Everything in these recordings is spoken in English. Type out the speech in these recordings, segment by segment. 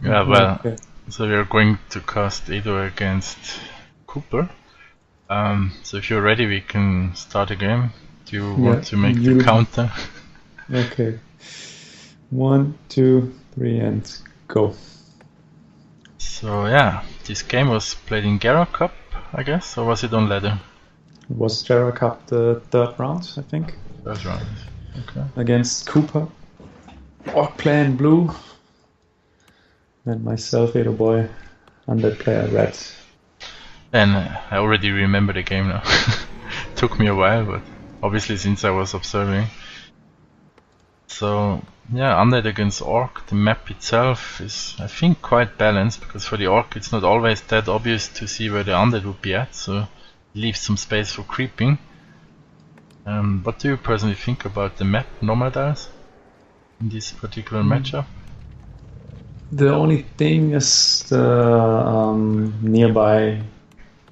Yeah, well, Okay. so we are going to cast Edo against Cooper. So if you're ready, we can start a game. Do you want to make the counter? Okay. 1, 2, 3, and go. So yeah, this game was played in Gera Cup, I guess, or was it on ladder? It was Gera Cup the third round, I think. Third round. Okay. Against Cooper. Orc player in blue. And myself, Edoboi, undead player red. And I already remember the game now. Took me a while, but obviously since I was observing. So yeah, undead against orc, the map itself is I think quite balanced, because for the orc it's not always that obvious to see where the undead would be at, so it leaves some space for creeping. What do you personally think about the map Nomadiles in this particular matchup? The only thing is the nearby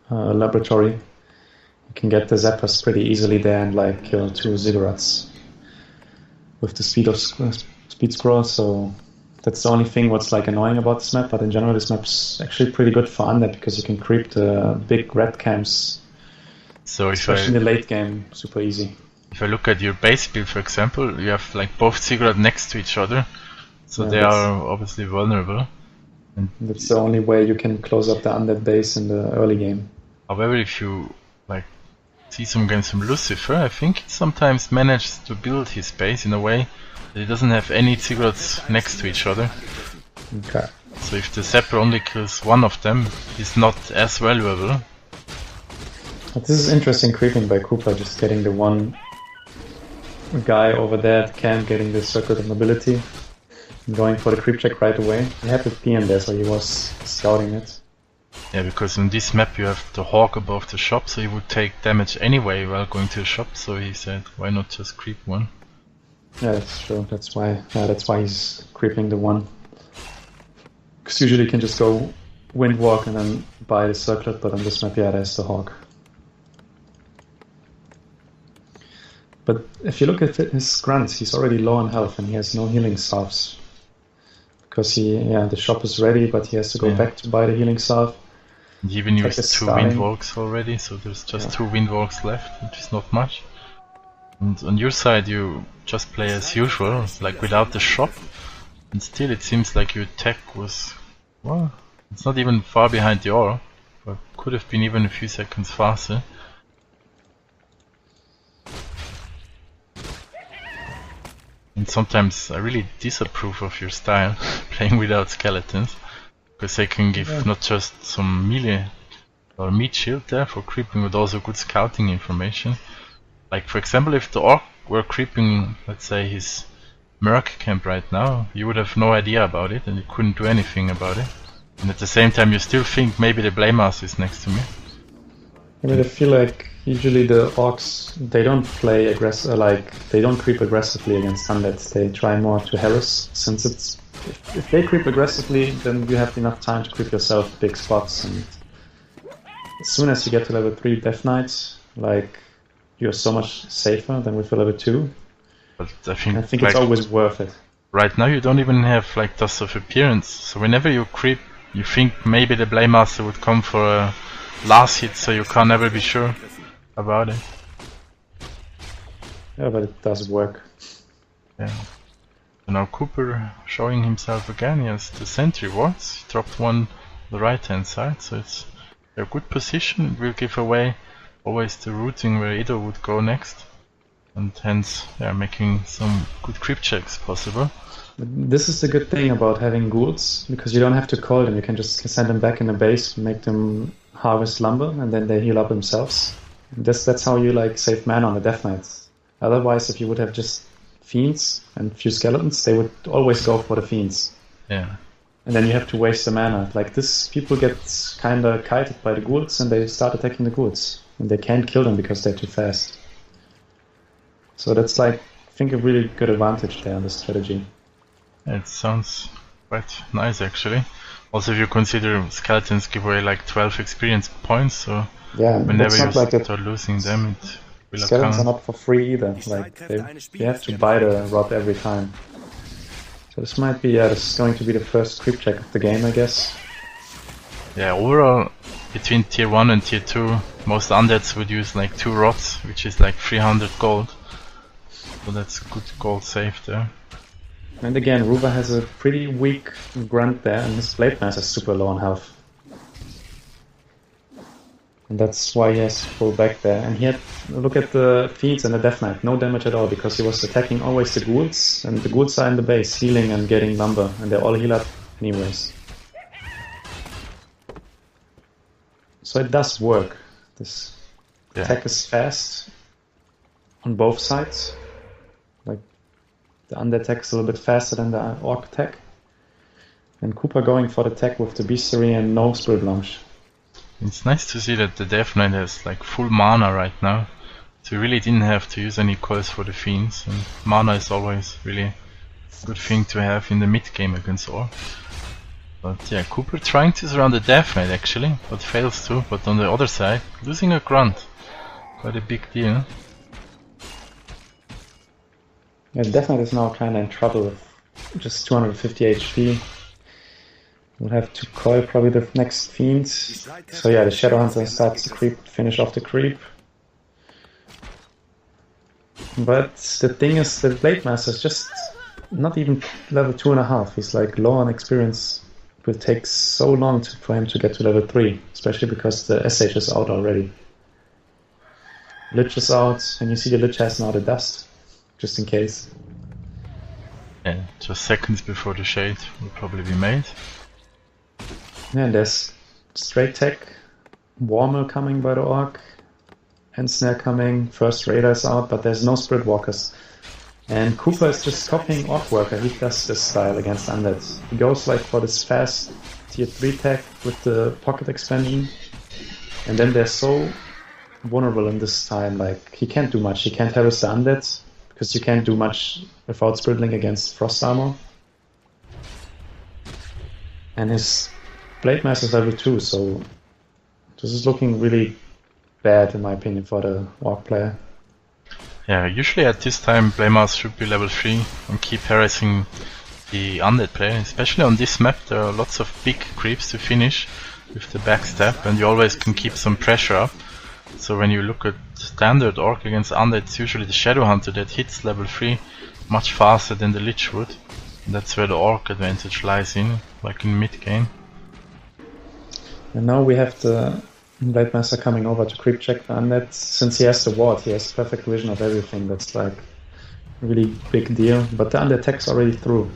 laboratory. You can get the zappers pretty easily there and like kill 2 ziggurats with the speed scroll, so that's the only thing what's like annoying about this map, but in general this map's actually pretty good for undead because you can creep the big red camps, so especially in the late game, super easy. If I look at your base build, for example, you have like both ziggurat next to each other, so they are obviously vulnerable. And that's the only way you can close up the undead base in the early game. However, if you like see some games from Lucifer, I think he sometimes manages to build his base in a way that he doesn't have any ziggurats next to each other. Okay. So if the Zapper only kills one of them, he's not as valuable. But this is interesting creeping by Cooper, just getting the one guy over there at camp, getting the circle of mobility, and going for the creep check right away. He had the PM there, so he was scouting it. Yeah, because on this map you have the hawk above the shop, so he would take damage anyway while going to the shop, so he said, why not just creep one? Yeah, that's true. That's why he's creeping the one. Because usually you can just go wind walk and then buy the circlet, but on this map, yeah, there's the hawk. But if you look at his grunts, he's already low on health and he has no healing salves. Because the shop is ready, but he has to go back to buy the healing salve. He even used 2 windwalks already, so there's just 2 windwalks left, which is not much. And on your side you just play as usual, like without the shop, and still it seems like your tech was, well, it's not even far behind the aura, but could have been even a few seconds faster. And sometimes I really disapprove of your style, playing without skeletons, because they can give not just some melee or meat shield there for creeping, but also good scouting information. Like for example, if the orc were creeping, let's say, his merc camp right now, you would have no idea about it and you couldn't do anything about it. And at the same time you still think maybe the Blade Master is next to me. I mean, I feel like usually the orcs, they don't play aggressive, they don't creep aggressively against undeads. They try more to harass, since it's if they creep aggressively, then you have enough time to creep yourself big spots. And as soon as you get to level 3 Death Knight, like, you're so much safer than with level 2. But I think like, it's always worth it. Right now you don't even have like Dust of Appearance, so whenever you creep, you think maybe the Blade Master would come for a last hit, so you can never be sure about it. Yeah, but it does work. Yeah. So now Cooper showing himself again. He has the sentry wards. He dropped one on the right hand side, so it's a good position. It will give away always the routing where Edo would go next, and hence making some good creep checks possible. This is the good thing about having ghouls, because you don't have to call them. You can just send them back in the base, make them harvest lumber, and then they heal up themselves. That's how you like save mana on the Death Knights. Otherwise, if you would have just fiends and a few skeletons, they would always go for the fiends. Yeah. And then you have to waste the mana. Like this, people get kinda kited by the ghouls and they start attacking the ghouls. And they can't kill them because they're too fast. So that's like, I think, a really good advantage there on this strategy. It sounds quite nice actually. Also, if you consider skeletons give away like 12 experience points, so whenever you start losing them, it will skeletons are not for free either. Like they have to buy the rod every time. So this might be, this is going to be the first creep check of the game, I guess. Yeah, overall, between tier 1 and tier 2, most undeads would use like 2 rods, which is like 300 gold. So that's good gold saved there. And again, Ruva has a pretty weak grunt there, and his Blade Master is super low on health. And that's why he has to pull back there. And he had, look at the Fiends and the Death Knight, no damage at all, because he was attacking always the ghouls, and the ghouls are in the base, healing and getting lumber, and they're all heal up anyways. So it does work. This attack is fast on both sides. Like the undead attack is a little bit faster than the orc attack. And Cooper going for the attack with the bestiary and no spirit launch. It's nice to see that the Death Knight has like full mana right now. So you really didn't have to use any coils for the Fiends. And mana is always really a good thing to have in the mid game against orc. But yeah, Cooper trying to surround the Death Knight actually, but fails to. But on the other side, losing a grunt. Quite a big deal. Yeah, Death Knight is now kinda in trouble with just 250 HP. We'll have to coil probably the next Fiend. So yeah, the Shadow Hunter starts the creep, finish off the creep. But the thing is, the Blade Master is just not even level 2.5. He's like low on experience. It will take so long for him to get to level 3, especially because the SH is out already. Lich is out, and you see the Lich has now the dust, just in case. Yeah, just seconds before the shade will probably be made. Yeah, and there's straight tech, Warmill coming by the orc, and Snare coming, first Raider is out, but there's no Spirit Walkers. And Cooper is just copying Orc Worker, he does this style against undeads. He goes like for this fast tier 3 tech with the pocket expansion, and then they're so vulnerable in this time, like he can't do much, he can't harvest the undeads, because you can't do much without Spirit Link against Frost Armor. And his Blade Master is level 2, so this is looking really bad in my opinion for the Orc player. Yeah, usually at this time Playmaster should be level 3 and keep harassing the undead player. Especially on this map there are lots of big creeps to finish with the backstab and you always can keep some pressure up. So when you look at standard orc against undead, it's usually the Shadow Hunter that hits level 3 much faster than the Lich would. And that's where the orc advantage lies in, like in mid game. And now we have the Blade Master coming over to creep check the undead. Since he has the ward, he has perfect vision of everything. That's like a really big deal. But the undead tech's already through.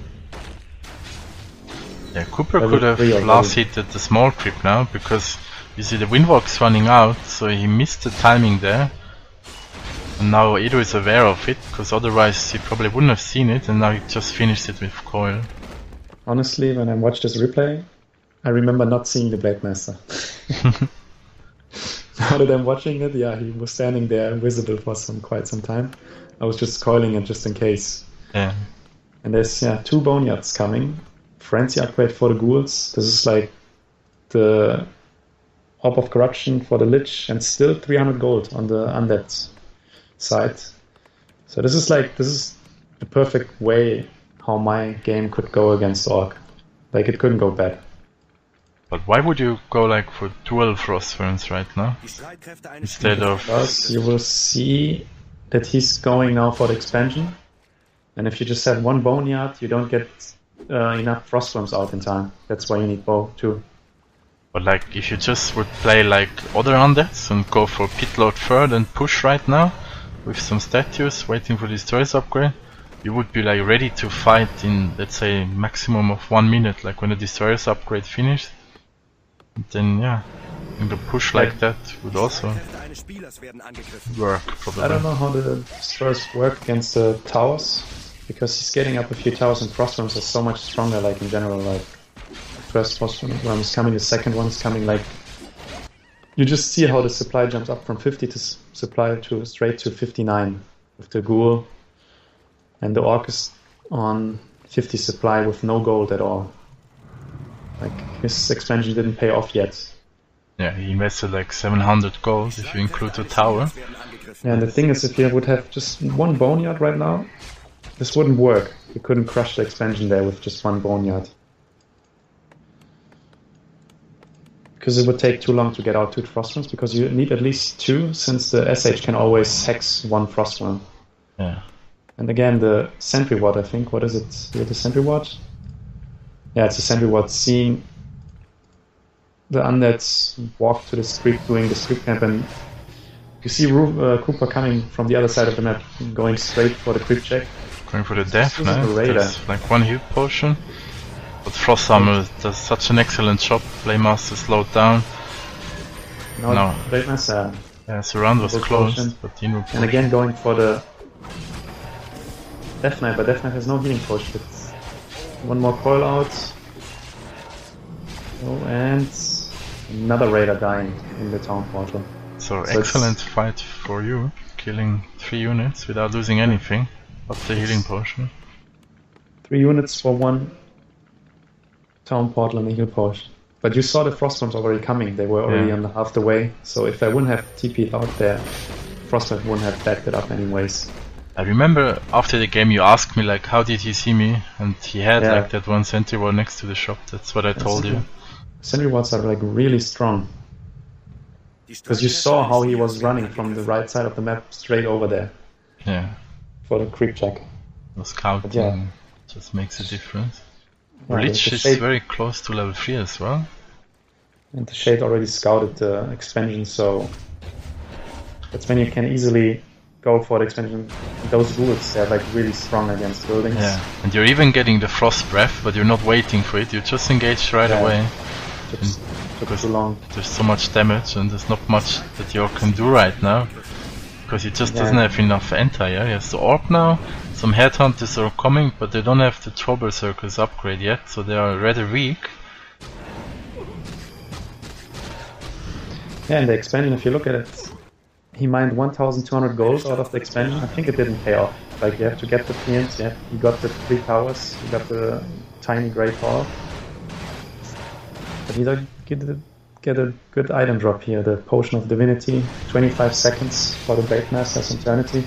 Yeah, Cooper could have last hit at the small creep now, because you see the Windwalk's running out, so he missed the timing there. And now Edo is aware of it, because otherwise he probably wouldn't have seen it, and now he just finished it with coil. Honestly, when I watched this replay, I remember not seeing the Blade Master. Now that I'm watching it, yeah, he was standing there invisible for quite some time. I was just coiling it just in case. Yeah. And there's 2 Boneyards coming. Frenzy upgrade for the ghouls. This is like the Orb of Corruption for the Lich, and still 300 gold on the undead side. So this is the perfect way how my game could go against Orc. Like it couldn't go bad. But why would you go like for dual Frost Ferns right now? Instead of... Because you will see that he's going now for the expansion. And if you just have 1 Boneyard, you don't get enough Frost Worms out in time. That's why you need bow too. But like, if you just would play like other undeads and go for Pitlord third and push right now, with some statues, waiting for Destroyer's upgrade, you would be like ready to fight in, let's say, maximum of 1 minute, like when the Destroyer's upgrade finished. And then yeah, and the push like that would also work probably. I don't know how the Destroyers work against the towers, because he's getting up a few towers and Frost Worms are so much stronger, like in general, like first Frost Worm is coming, the second one's coming, like you just see how the supply jumps up from 50 to supply to straight to 59 with the ghoul, and the orc is on 50 supply with no gold at all. Like his expansion didn't pay off yet. Yeah, he invested like 700 gold if you include the tower. Yeah, and the thing is, if you would have just 1 Boneyard right now, this wouldn't work. You couldn't crush the expansion there with just one boneyard. Because it would take too long to get out 2 Frostworms, because you need at least 2, since the SH can always hex 1 Frostworm. Yeah. And again, the Sentry Ward, I think, what is it? Is it the Sentry Ward? Yeah, it's a Sentry Ward, seeing the undeads walk to this creep, doing this creep camp, and you see Cooper coming from the other side of the map, going straight for the creep check. Going for the death, no? There's like 1 heal potion. But Frost Armor does such an excellent job. Playmaster slowed down. No. Great masaa. Yeah, Surround was closed, potion. but Dino And again going for the Death Knight, but Death Knight has no healing potion. It's 1 more coil out. Oh, and another Raider dying in the town portal. So excellent fight for you, killing 3 units without losing anything, but the healing potion. 3 units for 1 town portal and a heal potion. But you saw the Frostworms already coming, they were already on half the way, so if I wouldn't have TP'd out there, Frostworm wouldn't have backed it up anyways. I remember after the game you asked me like how did he see me, and he had like that 1 sentry ward next to the shop, that's what I told you. Sentry wards are like really strong. Because you saw how he was running from the right side of the map straight over there. Yeah. For the creep check. The scouting just makes a difference. Yeah, Lich is very close to level 3 as well. And the Shade already scouted the expansion, so that's when you can easily go for the expansion. Those ghouls, they're like really strong against buildings. Yeah, and you're even getting the Frost Breath, but you're not waiting for it, you just engage right away. Took too long. There's so much damage and there's not much that York can do right now. Because he just doesn't have enough anti, He has the Orb now, some Headhunters are coming, but they don't have the Trouble Circles upgrade yet, so they are rather weak. Yeah, and the expansion, if you look at it, he mined 1,200 gold out of the expansion. I think it didn't pay off. Like, you have to get the PNs, you got the 3 towers, you got the tiny Great Hall. But he did get a good item drop here, the Potion of Divinity, 25 seconds for the Great Master's Eternity.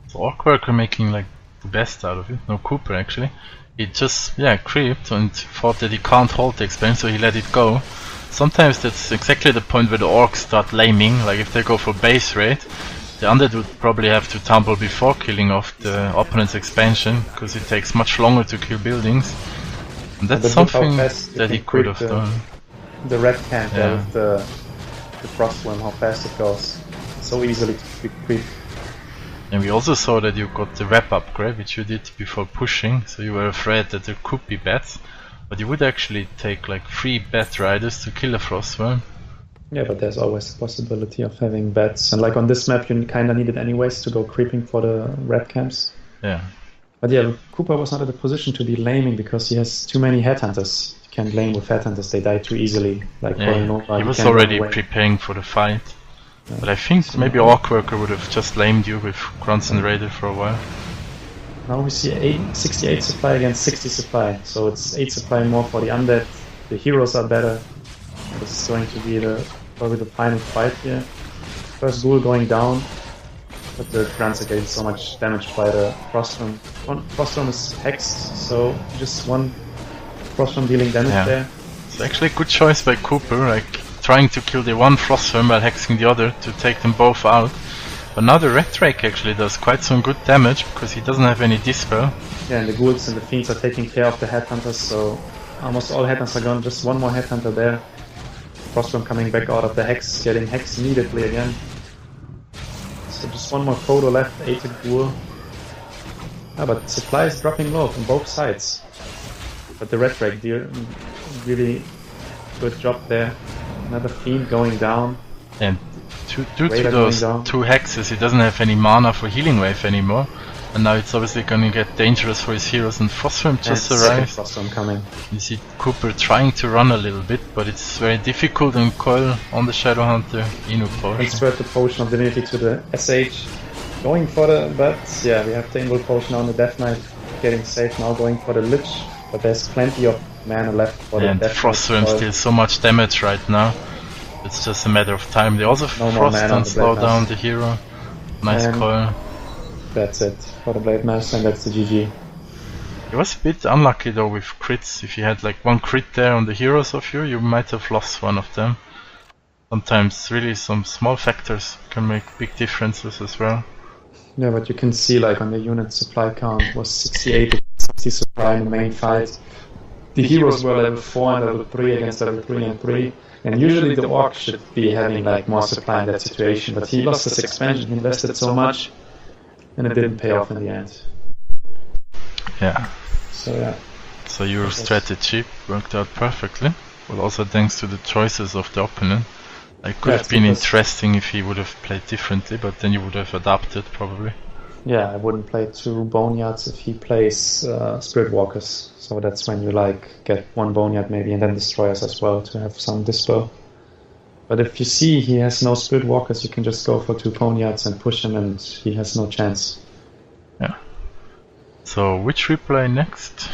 So Orc Worker making like the best out of it, no Cooper actually. He just, creeped and thought that he can't hold the expansion, so he let it go. Sometimes that's exactly the point where the Orcs start laming, like if they go for base raid, the Undead would probably have to tumble before killing off the opponent's expansion, because it takes much longer to kill buildings. And that's something that he could have done. The red camp there with the Frostworm, how fast it goes. So easily to creep. And we also saw that you got the wrap upgrade, which you did before pushing, so you were afraid that there could be bats. But you would actually take like 3 bat riders to kill a Frostworm. Yeah, but there's always the possibility of having bats. And like on this map you kinda need it anyways to go creeping for the red camps. Yeah. But yeah, Cooper was not in a position to be laming because he has too many headhunters. You can't lame with headhunters, they die too easily. Like he was already preparing for the fight. Yeah. But I think maybe Orc Worker would have just lamed you with Grunts and Raider for a while. Now we see 68 supply against 60 supply, so it's 8 supply more for the undead. The heroes are better. This is going to be probably the final fight here. First ghoul going down, but the Grunts are getting so much damage by the Frostworm. One Frostworm is hexed, so just 1 Frostworm dealing damage there. It's actually a good choice by Cooper, like trying to kill the 1 Frostworm while hexing the other to take them both out. But now the Red Drake actually does quite some good damage because he doesn't have any dispel. Yeah, and the ghouls and the fiends are taking care of the headhunters, so almost all headhunters are gone. Just 1 more headhunter there. Frostworm coming back out of the hex, getting hexed immediately again. So just 1 more Kodo left, 8 ghoul. But supply is dropping low from both sides. But the Red Drake did really good job there. Another fiend going down. And due to those 2 hexes, he doesn't have any mana for Healing Wave anymore. And now it's obviously gonna get dangerous for his heroes, and Frostworm just arrived. Frostworm coming. You see Cooper trying to run a little bit, but it's very difficult, and Coil on the Shadow Hunter, Inu potion. Transferred the Potion of Divinity to the SH. Going for the, but yeah, we have the Invul Potion now on the Death Knight, getting safe now, going for the Lich, but there's plenty of mana left for the Death Knight. And Frostworm deals so much damage right now. It's just a matter of time. They also Frost and slow down the hero. Nice And coil. that's it for the Blade Master, and that's the GG. He was a bit unlucky though with crits. If you had like one crit there on the heroes of you might have lost one of them. Sometimes really some small factors can make big differences as well. Yeah, but you can see like on the unit supply count was 68 to 60 supply in the main fight. The heroes were level 4 and level 3 against level 3 and 3. And usually the Orc should be having like more supply in that situation, but he lost his expansion, he invested so much, and it didn't pay off in the end. Yeah. So yeah. So your strategy worked out perfectly, but also thanks to the choices of the opponent. It could have been interesting if he would have played differently, but then you would have adapted probably. Yeah, I wouldn't play 2 Boneyards if he plays Spirit Walkers. So that's when you like get 1 Boneyard maybe and then Destroyers as well to have some dispo. But if you see he has no Spirit Walkers, you can just go for 2 Boneyards and push him and he has no chance. Yeah. So which we play next?